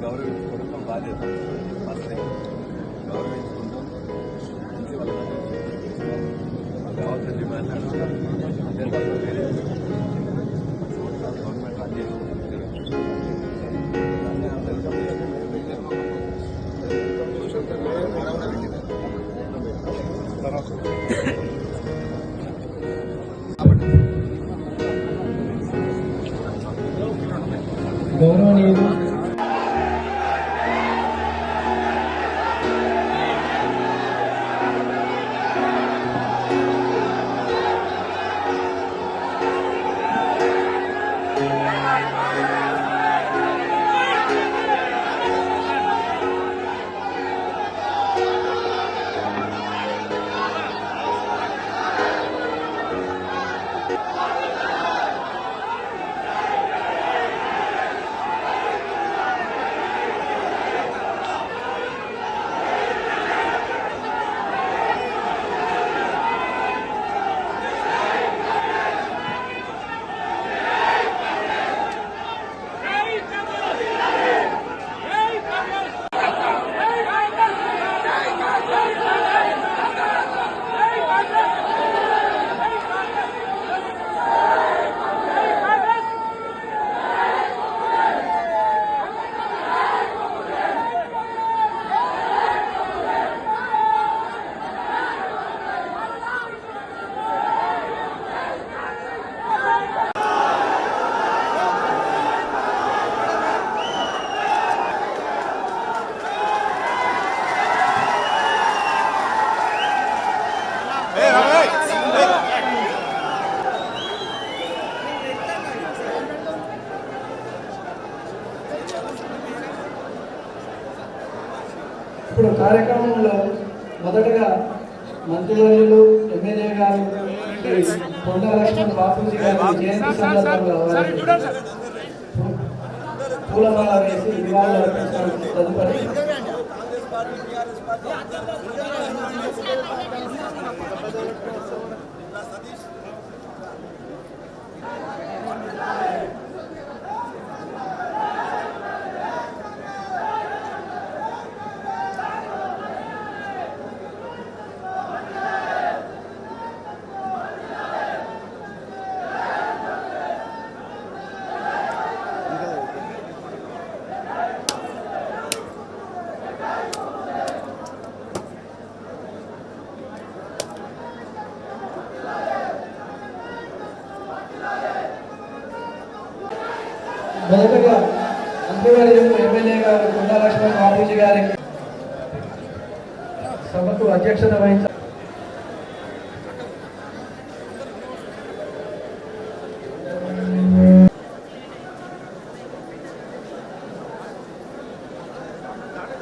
గౌరవించుకోవడం మా బాధ్యత. ఫస్ట్ గౌరవించుకుంటాం, మంచి వాళ్ళకి కావాల్సిన డిమాండ్ అడుగుతాం. అంతే తప్ప వేరే గవర్నమెంట్ రన్ గౌరవనీయులు ఇప్పుడు కార్యక్రమంలో మొదటగా మంత్రివర్యులు ఎమ్మెల్యే గారు కొండ లక్ష్మణ్ బాపూజీ గారి జయంతి సందర్భంగా పూలమాల వేసి నివాళులు అర్పించడం తదుపరి మొదటగా మంత్రివర్యులు ఎమ్మెల్యే గారు కొండ లక్ష్మణ్ బాపూజీ గారికి సభకు అధ్యక్షత వహించారు.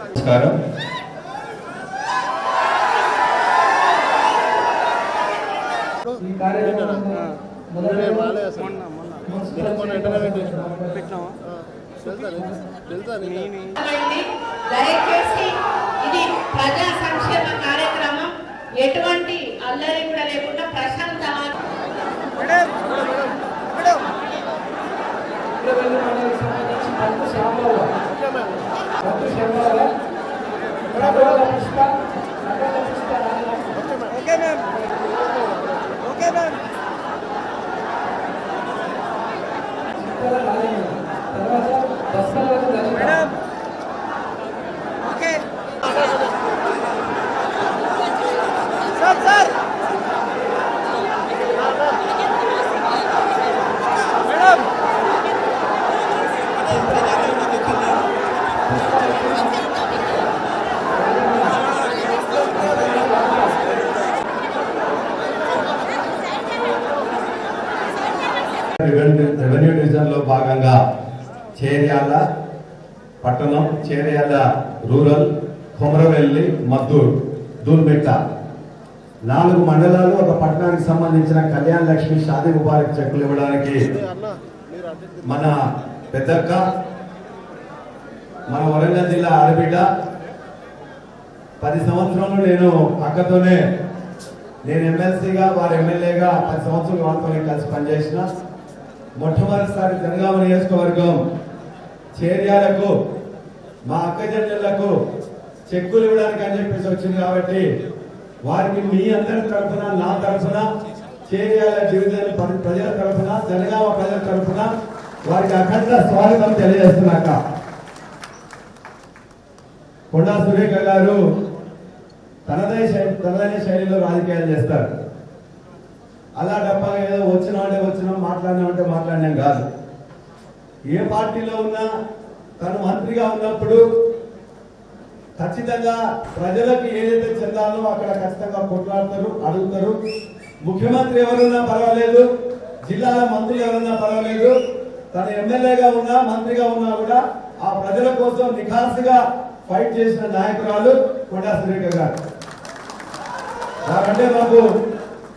నమస్కారం. ఈ కార్యక్రమంలో మొదటగా దయచేసి ఇది ప్రజా సంక్షేమ కార్యక్రమం, ఎటువంటి అల్లరి కూడా లేకుండా ప్రశాంతంగా రెవెన్యూ డివిజన్ లో భాగంగా చేర్యాల పట్టణం, చేర్యాల రూరల్, కొమరవెల్లి, మద్దూర్, దూల్మెట్ట 4 మండలాలు ఒక పట్టణానికి సంబంధించిన కళ్యాణ్ లక్ష్మి షాదీ ముబారక్ చెక్కులు ఇవ్వడానికి మన పెద్దక్క, మన వరంగల్ జిల్లా ఆడబిడ్డ 10 సంవత్సరాలు నేను ఎమ్మెల్సీగా వారు ఎమ్మెల్యేగా 10 సంవత్సరాలు వాళ్ళతో కలిసి పనిచేసిన. మొట్టమొదటిసారి జనగామ నియోజకవర్గం చేర్యాలకు మా అక్క చెల్లెళ్లకు చెక్కులు ఇవ్వడానికి అని చెప్పేసి వచ్చింది కాబట్టి వారికి మీ అందరి తరఫున నా తరఫున చేయాల డివిజన్ ప్రజల తరఫున జనగామ ప్రజల తరఫున వారికి అఖండ స్వాగతం తెలియజేస్తున్నాక కొండా సురేఖ గారు తనదైన శైలిలో రాజకీయాలు చేస్తారు. అలా డబ్బా ఏదో వచ్చినాం మాట్లాడినాం కాదు. ఏ పార్టీలో ఉన్నా తను మంత్రిగా ఉన్నప్పుడు ఖచ్చితంగా ప్రజలకు ఏదైతే చెందాలో అక్కడ ఖచ్చితంగా కొట్లాడతారు, అడుగుతారు. ముఖ్యమంత్రి ఎవరున్నా పర్వాలేదు, జిల్లాల మంత్రులు ఎవరున్నా పర్వాలేదు, తను ఎమ్మెల్యేగా ఉన్నా మంత్రిగా ఉన్నా కూడా ఆ ప్రజల కోసం నిఖార్సుగా ఫైట్ చేసిన నాయకురాలు కొండా సురేఖ గారు. వారంటే మాకు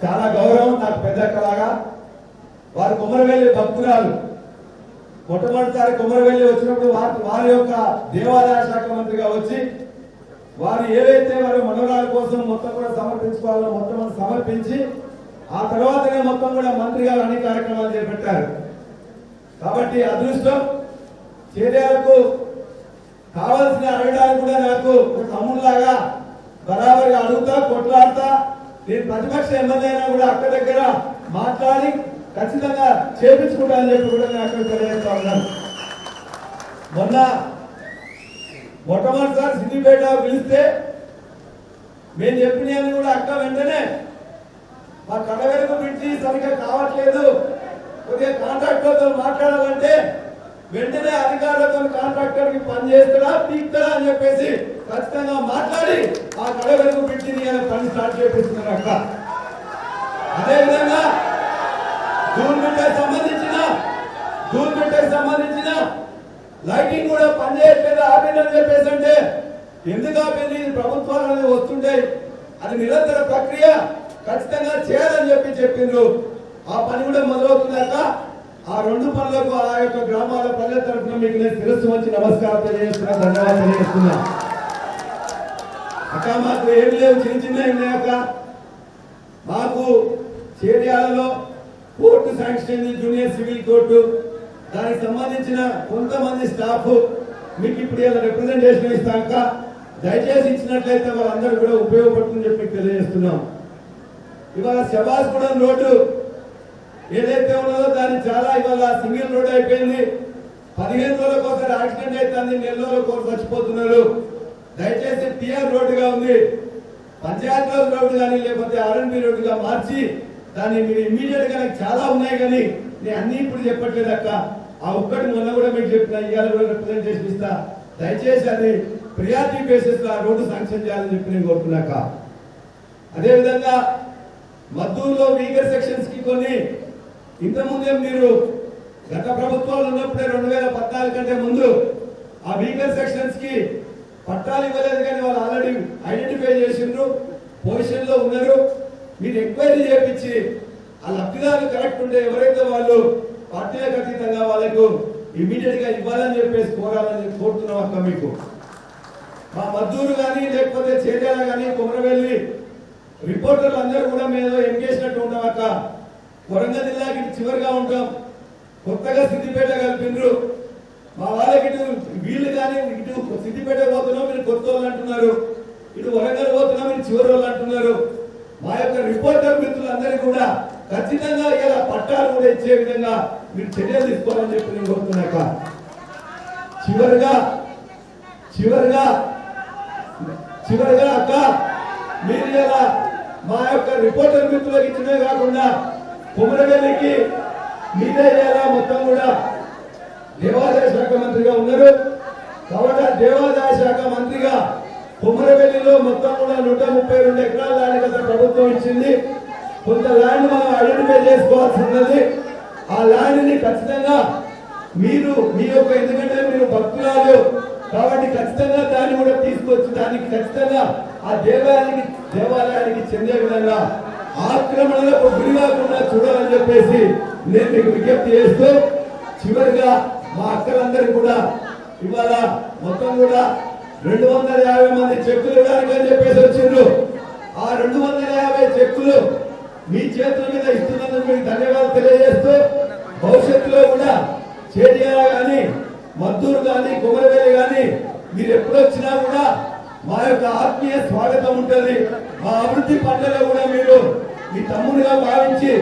చాలా గౌరవం. నాకు పెద్ద అక్కలాగా వారు కుమ్మరవెల్లి భక్తురాలు. మొట్టమొదటిసారి కుమ్మరవెల్లి వచ్చినప్పుడు వారి యొక్క దేవాదాయ శాఖ మంత్రిగా వచ్చి వారు ఏవైతే వారి మనోరాల కోసం మొత్తం కూడా సమర్పించుకోవాలో మొత్తం సమర్పించి ఆ తర్వాతనే మొత్తం కూడా మంత్రి గారు అన్ని కార్యక్రమాలు చేపట్టారు. కాబట్టి అదృష్టం చర్యలకు కావాల్సిన అడగడానికి కూడా నాకు ఒక తమ్ముళ్లాగా బరాబరిగా అడుగుతా, కొట్లాడతా. నేను ప్రతిపక్ష ఎమ్మెల్యే అయినా కూడా అక్క దగ్గర మాట్లాడి ఖచ్చితంగా చేపించుకుంటా అని చెప్పి కూడా నేను అక్కడ తెలియజేస్తా ఉన్నాను. మొట్టమొదటిసారి సిద్దిపేట పిలిస్తే మేము చెప్పినవి కూడా అక్క వెంటనే మా కడవెలకు పిలిచి సరిగ్గా కావట్లేదు, కొద్దిగా కాంట్రాక్టర్తో మాట్లాడాలంటే వెంటనే అధికారులతో కాంట్రాక్టర్ కి పని చేస్తాడా పీక్తాడా అని చెప్పేసి ఖచ్చితంగా మాట్లాడి ఆ కడవెలకు పిలిచి పని స్టార్ట్ చేపిస్తున్నారు అక్క. అదేవిధంగా దూర్మిట్టకు సంబంధించిన లైటింగ్ కూడా పనిచేయట్లేదు ఆపిందని చెప్పేసి అంటే ఎందుకు ఆపింది? ప్రభుత్వాలు అనేది వస్తుంటాయి, అది నిరంతర ప్రక్రియ, ఖచ్చితంగా చేయాలని చెప్పిండ్రు. ఆ పని కూడా మొదలవుతున్నాక ఆ రెండు పనులకు ఆ యొక్క గ్రామాల ప్రజల తరఫున మీకు నేను శిరస్సు వచ్చి నమస్కారం తెలియజేస్తున్నా, ధన్యవాదాలు తెలియజేస్తున్నా. అక్క మాకు ఏం లేవు, చిన్న ఉన్నాయక్క. మాకు చేర్యాలలో court sanction junior civil court, దానికి సంబంధించిన కొంతమంది స్టాఫ్ మీకు ఇప్పుడు ఇలా రిప్రజెంటేషన్ ఇస్తాక దయచేసి ఇచ్చినట్లయితే వాళ్ళందరూ కూడా ఉపయోగపడుతుందని చెప్పి తెలియజేస్తున్నాం. ఇవాళ శబాస్గూడెం రోడ్డు ఏదైతే ఉన్నదో దాన్ని చాలా ఇవాళ సింగిల్ రోడ్ అయిపోయింది. 15 రోజులకు ఒకసారి యాక్సిడెంట్ అవుతుంది, 4 రోజులకు ఒకరు చచ్చిపోతున్నారు. దయచేసి టిఆర్ రోడ్డుగా ఉంది, పంచాయత్ రోడ్డు కానీ లేకపోతే ఆర్ఎన్బి రోడ్డుగా మార్చి దాన్ని మీరు ఇమ్మీడియట్ గా చాలా ఉన్నాయి కానీ నేను అన్ని ఇప్పుడు చెప్పట్లేదు అక్క. ఆ ఒక్కటి మొన్న కూడా మీకు చెప్పిన ఇవాళ కూడా రిప్రజెంటేషన్ ఇస్తా. దయచేసి అది ప్రియారిటీ బేసిస్ లో ఆ రోడ్డు శాంక్షన్ చేయాలని చెప్పి నేను కోరుకున్నాక. అదేవిధంగా మద్దూరులో వీకర్ సెక్షన్స్ కి కొన్ని ఇంతకుముందే మీరు గత ప్రభుత్వాలు ఉన్నప్పుడే 2014 కంటే ముందు ఆ వీకర్ సెక్షన్స్ కి పట్టాలు ఇవ్వలేదు కానీ వాళ్ళు ఆల్రెడీ ఐడెంటిఫై చేసిండ్రు, పొజిషన్ లో ఉన్నారు. మీరు ఎంక్వైరీ చేయించి ఆ లబ్ధిదారులు కరెక్ట్ ఉంటే ఎవరైతే వాళ్ళు పార్టీలకు అతీతంగా వాళ్ళకు ఇమీడియట్ గా ఇవ్వాలని చెప్పేసి కోరాలని కోరుతున్నాం అక్క. మీకు మా మద్దూరు కానీ లేకపోతే చేర్యాల కానీ కొమరవెల్లి రిపోర్టర్లు అందరూ కూడా మేము ఎంగేసినట్టు ఉంటాం అక్క. వరంగల్ జిల్లాకి చివరిగా ఉంటాం, కొత్తగా సిద్దిపేట కలిపిండ్రు. మా వాళ్ళకి ఇటు వీళ్ళు కానీ ఇటు సిద్దిపేట పోతున్నాం మీరు కొత్త వాళ్ళు అంటున్నారు, ఇటు వరంగల్ పోతున్నాం మీరు చివరి వాళ్ళు అంటున్నారు. మా యొక్క రిపోర్టర్ మిత్రులందరికీ కూడా ఖచ్చితంగా ఇలా పట్టాలు కూడా ఇచ్చే విధంగా మీరు చర్యలు తీసుకోవాలని చెప్పి నేను కోరుతున్నాక. చివరిగా అక్క మీరు ఇలా మా యొక్క రిపోర్టర్ మిత్రులకు ఇచ్చినే కాకుండా కొమరవెల్లికి మీరే ఇలా మొత్తం కూడా దేవాదాయ శాఖ మంత్రిగా ఉన్నారు కాబట్టి ఆ దేవాదాయ శాఖ మంత్రిగా కొమరవెల్లిలో మొత్తం కూడా 132 ఎకరాల ల్యాండ్ గత ప్రభుత్వం ఇచ్చింది. కొంత ల్యాండ్ మనం ఐడెంటిఫై చేసుకోవాల్సి ఉన్నది. ఆ ల్యాండ్ ని ఖచ్చితంగా మీరు మీ యొక్క ఎందుకంటే మీరు భక్తురాలు కాబట్టి ఖచ్చితంగా దాన్ని కూడా తీసుకొచ్చి దానికి ఖచ్చితంగా ఆ దేవాలయానికి చెందే విధంగా ఆక్రమణలకు గురి కాకుండా చూడాలని చెప్పేసి నేను మీకు విజ్ఞప్తి చేస్తూ చివరిగా మా అక్కలందరికీ కూడా ఇవాళ మొత్తం కూడా 250 మంది చెక్కులు ఇవ్వడానికి అని చెప్పేసి వచ్చిండ్రు. ఆ 250 చెక్కులు మీ చేతుల మీద ఇస్తున్నందుకు మీకు ధన్యవాదాలు తెలియజేస్తూ భవిష్యత్తులో కూడా చేర్యాల కానీ మద్దూరు కానీ కొమరవెల్లి కానీ మీరు ఎప్పుడు వచ్చినా కూడా మా యొక్క ఆత్మీయ స్వాగతం ఉంటుంది. మా అభివృద్ధి పనులలో కూడా మీరు మీ తమ్ముడిగా భావించి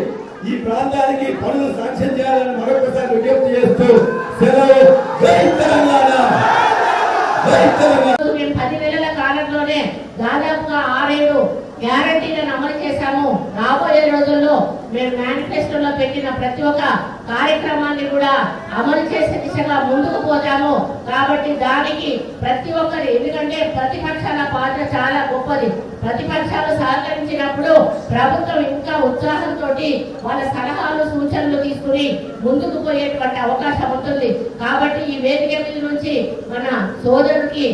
ఈ ప్రాంతానికి పనులు సాంక్షన్ చేయాలని మరొకసారి విజ్ఞప్తి చేస్తూ సెలవు. జై తెలంగాణ, జై తెలంగాణ. 10 నెలల కాలంలోనే దాదాపుగా 6-7 గ్యారంటీలను అమలు చేశాము. రాబోయే రోజుల్లో మేము మేనిఫెస్టోలో పెట్టిన ప్రతి ఒక్క కార్యక్రమాన్ని కూడా అమలు చేసే దిశగా ముందుకు పోతాము. కాబట్టి దానికి ప్రతి ఒక్కరి, ఎందుకంటే ప్రతిపక్షాల పాత్ర చాలా గొప్పది. ప్రతిపక్షాలు సహకరించినప్పుడు ప్రభుత్వం ఇంకా ఉత్సాహంతో వాళ్ళ సలహాలు సూచనలు తీసుకుని ముందుకు పోయేటువంటి అవకాశం ఉంటుంది. కాబట్టి ఈ వేదిక మీద నుంచి మన సోదరుడికి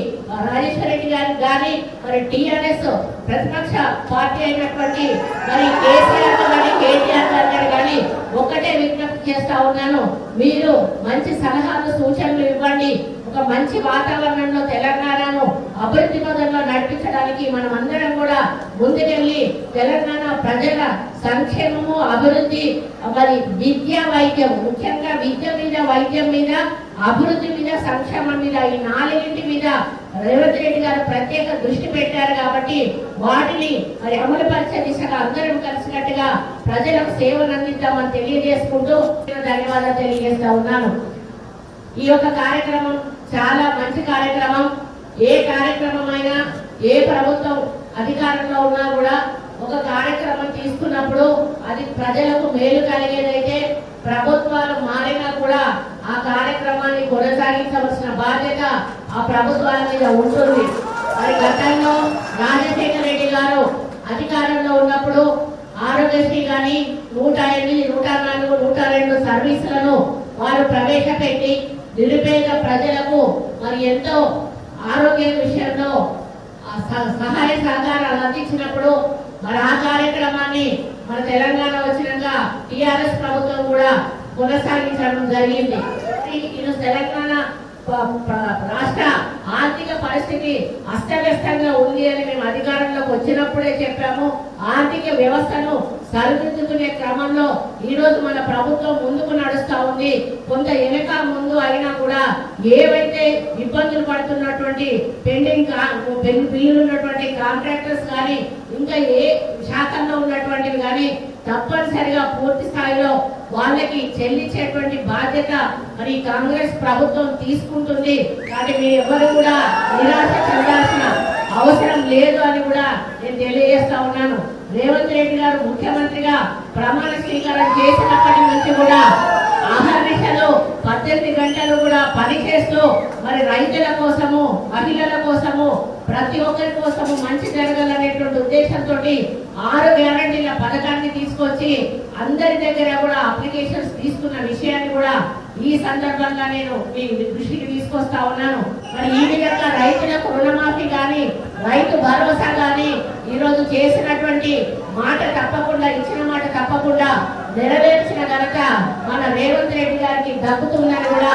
రాజేశ్వర రెడ్డి గారికి కానీ, మరి టిఆర్ఎస్ ప్రతిపక్ష పార్టీ అయినటువంటి మరి కేసీఆర్ కానీ కేటీఆర్ గారు కానీ ఒక్కటే విజ్ఞప్తి చేస్తా ఉన్నాను. మీరు మంచి సలహాలు సూచనలు ఇవ్వండి. ఒక మంచి వాతావరణంలో తెలంగాణను అభివృద్ధి పదంలో నడిపించడానికి మనం అందరం కూడా ముందుకెళ్ళి తెలంగాణ ప్రజల సంక్షేమము, అభివృద్ధి, మరి విద్య, వైద్యం, ముఖ్యంగా విద్య మీద, వైద్యం మీద, అభివృద్ధి మీద, సంక్షేమం మీద, ఈ 4 మీద రేవంత్ రెడ్డి గారు ప్రత్యేక దృష్టి పెట్టారు. కాబట్టి వాటిని మరి అమలు పరిచే దిశగా అందరం కలిసినట్టుగా ప్రజలకు సేవలు అందిద్దామని తెలియజేసుకుంటూ ధన్యవాదాలు తెలియజేస్తా ఉన్నాను. ఈ యొక్క కార్యక్రమం చాలా మంచి కార్యక్రమం. ఏ కార్యక్రమం అయినా, ఏ ప్రభుత్వం అధికారంలో ఉన్నా కూడా ఒక కార్యక్రమం తీసుకున్నప్పుడు అది ప్రజలకు మేలు కలిగేదైతే ప్రభుత్వాలు మారినా కూడా ఆ కార్యక్రమాన్ని కొనసాగించవలసిన బాధ్యత ఆ ప్రభుత్వాల మీద ఉంటుంది. మరి గతంలో రాజశేఖర రెడ్డి గారు అధికారంలో ఉన్నప్పుడు ఆరోగ్యశ్రీ కానీ 108, 104, 102 సర్వీసులను వారు ప్రవేశపెట్టి నిరుపేద ప్రజలకు మరి ఎంతో ఆరోగ్య విషయంలో సహాయ సహకారాలు అందించినప్పుడు మరి ఆ కార్యక్రమాన్ని మన తెలంగాణ వచ్చినాక టిఆర్ఎస్ ప్రభుత్వం కూడా కొనసాగించడం జరిగింది. ఇది తెలంగాణ రాష్ట్ర ఆర్థిక పరిస్థితి అస్తవ్యస్తంగా ఉంది అని మేము అధికారంలోకి వచ్చినప్పుడే చెప్పాము. ఆర్థిక వ్యవస్థను సరిదిద్దుకునే క్రమంలో ఈ రోజు మన ప్రభుత్వం ముందుకు నడుస్తా ఉంది. కొంత వెనక ముందు అయినా కూడా ఏవైతే ఇబ్బందులు పడుతున్నటువంటి పెండింగ్ బిల్లులు ఉన్నటువంటి కాంట్రాక్టర్స్ కానీ, ఇంకా ఏ శాఖల్లో ఉన్నటువంటివి కానీ తప్పనిసరిగా పూర్తి స్థాయిలో వాళ్ళకి చెల్లించేటువంటి బాధ్యత మరి కాంగ్రెస్ ప్రభుత్వం తీసుకుంటుంది. కానీ మీరు ఎవరు కూడా నిరాశ చెందాల్సిన అవసరం లేదు అని కూడా నేను తెలియజేస్తా ఉన్నాను. రేవంత్ రెడ్డి గారు ముఖ్యమంత్రిగా ప్రమాణ స్వీకారం చేసినప్పటి నుంచి కూడా ఆహర్నిశలు 18 గంటలు కూడా పని చేస్తూ మరి రైతుల కోసము, మహిళల కోసము, ప్రతి ఒక్కరి కోసము మంచి జరగాలనేటువంటి ఉద్దేశంతో 6 గ్యారంటీల పథకాన్ని తీసుకొచ్చి అందరి దగ్గర కూడా అప్లికేషన్స్ తీసుకున్న విషయాన్ని కూడా ఈ సందర్భంగా నేను మీ దృష్టికి తీసుకొస్తా ఉన్నాను. మరి ఈ విధంగా రైతులకు రుణమాఫీ కానీ, రైతు భరోసా కానీ ఈరోజు చేసినటువంటి మాట తప్పకుండా, ఇచ్చిన మాట తప్పకుండా నెరవేర్చిన ఘనత మన రేవంత్ రెడ్డి గారికి దక్కుతుందని కూడా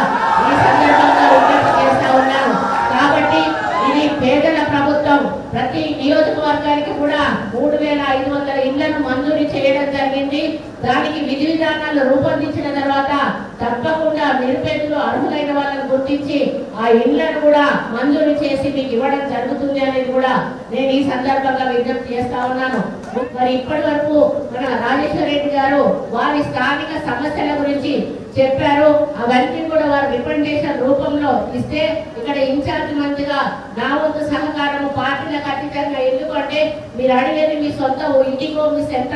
ఈ సందర్భంగా విజ్ఞప్తి చేస్తా ఉన్నాను. కాబట్టి ఇది పేదల ప్రభుత్వం. ప్రతి నియోజకవర్గానికి కూడా 3500 ఇళ్లను మంజూరు చేయడం జరిగింది. దానికి విధి విధానాలు రూపొందించిన తర్వాత తప్పకుండా నిరుపేదలు అర్హులైన వాళ్ళని గుర్తించి ఆ ఇళ్లను కూడా మంజూరు చేసి మీకు ఇవ్వడం జరుగుతుంది అనేది కూడా నేను ఈ సందర్భంగా విజ్ఞప్తి చేస్తా ఉన్నాను. మరి ఇప్పటి వరకు మన రాజేశ్వర రెడ్డి గారు వారి స్థానిక సమస్యల గురించి చెప్పారు. అవన్నీ కూడా వారు రిప్రజెంటేషన్ రూపంలో ఇస్తే ఇక్కడ ఇన్ఛార్జ్ మంత్రిగా నా వంతు సహకారము పార్టీలకు అతీతంగా, ఎందుకంటే మీరు అడిగేది మీ సొంత ఇంటికో, మీ సొంత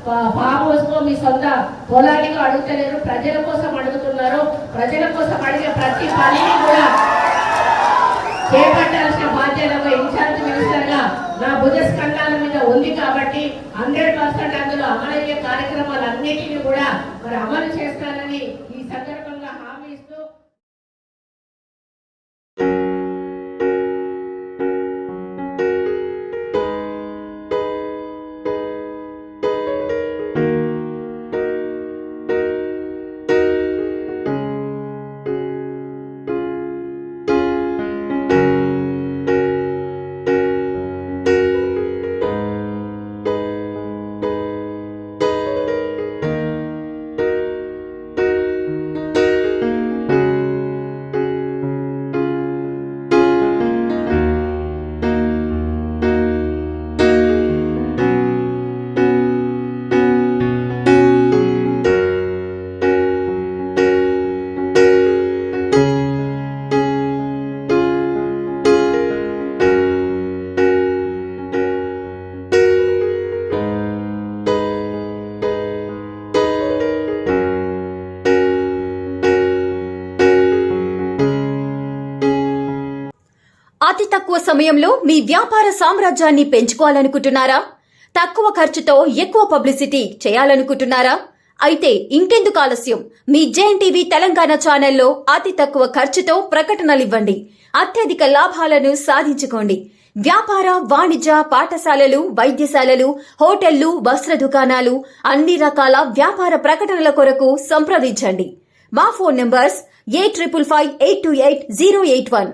ఫామ్ హౌస్కో, మీ సొంత పొలానికో అడుగుతలేరు, ప్రజల కోసం అడుగుతున్నారు. ప్రజల కోసం అడిగే ప్రతి పనిని కూడా చేపట్టాల్సిన బాధ్యత ఇన్ఛార్జ్ మినిస్టర్ గా నా భుజస్కంధాల మీద ఉంది. కాబట్టి 100% అందులో అమలయ్యే కార్యక్రమాలన్నిటినీ కూడా మరి అమలు చేస్తానని ఈ సందర్భంగా హామీ ఇస్తూ తక్కువ సమయంలో మీ వ్యాపార సామ్రాజ్యాన్ని పెంచుకోవాలనుకుంటున్నారా? తక్కువ ఖర్చుతో ఎక్కువ పబ్లిసిటీ చేయాలనుకుంటున్నారా? అయితే ఇంకెందుకు ఆలస్యం? మీ జేఎన్టీవీ తెలంగాణ ఛానల్లో అతి తక్కువ ఖర్చుతో ప్రకటనలివ్వండి. అత్యధిక లాభాలను సాధించుకోండి. వ్యాపార, వాణిజ్య, పాఠశాలలు, వైద్యశాలలు, హోటళ్లు, వస్త్ర దుకాణాలు, అన్ని రకాల వ్యాపార ప్రకటనల కొరకు సంప్రదించండి. మా phone numbers 8558288081,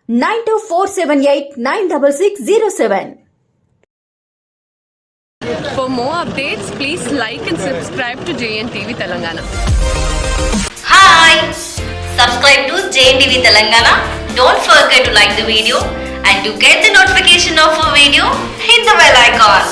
9247896607. For more updates, please like and subscribe to JNTV Telangana. Hi! Subscribe to JNTV Telangana. Don't forget to like the video and to get the notification of a video, hit the bell icon.